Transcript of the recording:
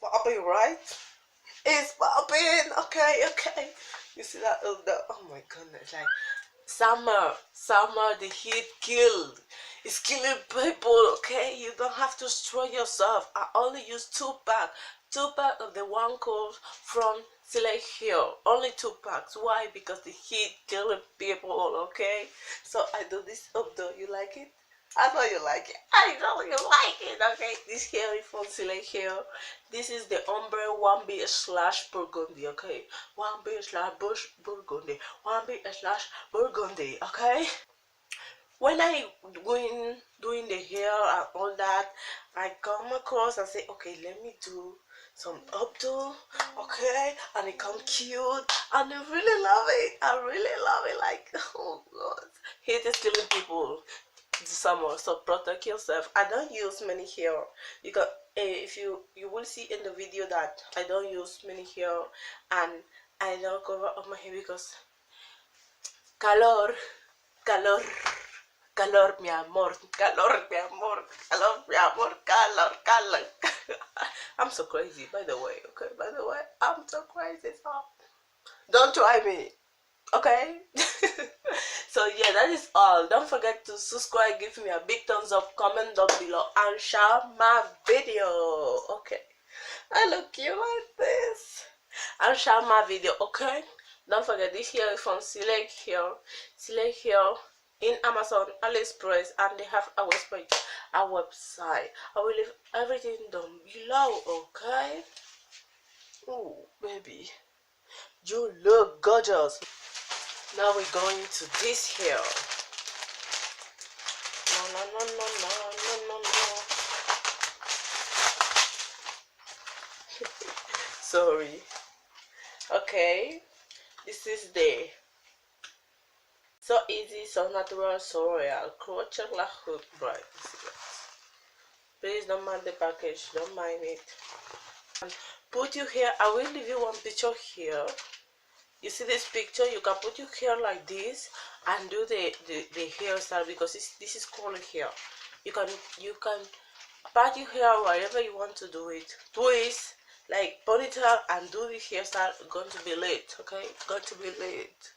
Popping, right? It's popping. Okay. You see that? Oh my goodness! Like summer, the heat killed. It's killing people. Okay, you don't have to destroy yourself. I only use two pack of the one coat from SILIKE here. Only 2 packs. Why? Because the heat killing people. Okay, so I do this up though. You like it? I know you like it. I know you like it. Okay, this here is from SILIKE here. This is the ombre 1B/burgundy. Okay, 1B/burgundy, 1B/burgundy. Okay. When I doing the hair and all that, I come across and say, okay, let me do some updo, okay, and it come cute, and I really love it. I really love it. Like, oh god, hate is killing people. Summer, so protect yourself. I don't use many hair. You got if you will see in the video that I don't use many hair, and I don't cover up my hair because calor, mi amor, calor. I'm so crazy, by the way. Okay, by the way, I'm so crazy. So don't try me. Okay. So yeah, that is all. Don't forget to subscribe, give me a big thumbs up, comment down below, and share my video. Okay, I look cute like this. And share my video. Okay, don't forget this here is from SILIKE here in Amazon, AliExpress, and they have a website. I will leave everything down below. Okay. Oh baby, you look gorgeous. Now we're going to this here. No. Sorry. Okay. This is the so easy, so natural, so royal crochet hook braid. Please don't mind the package. Don't mind it. And put your hair. I will leave you one picture here. You see this picture? You can put your hair like this and do the hairstyle, because this is curly hair. You can part your hair wherever you want to do it. Twist like ponytail and do the hairstyle. Going to be late. Okay, going to be late.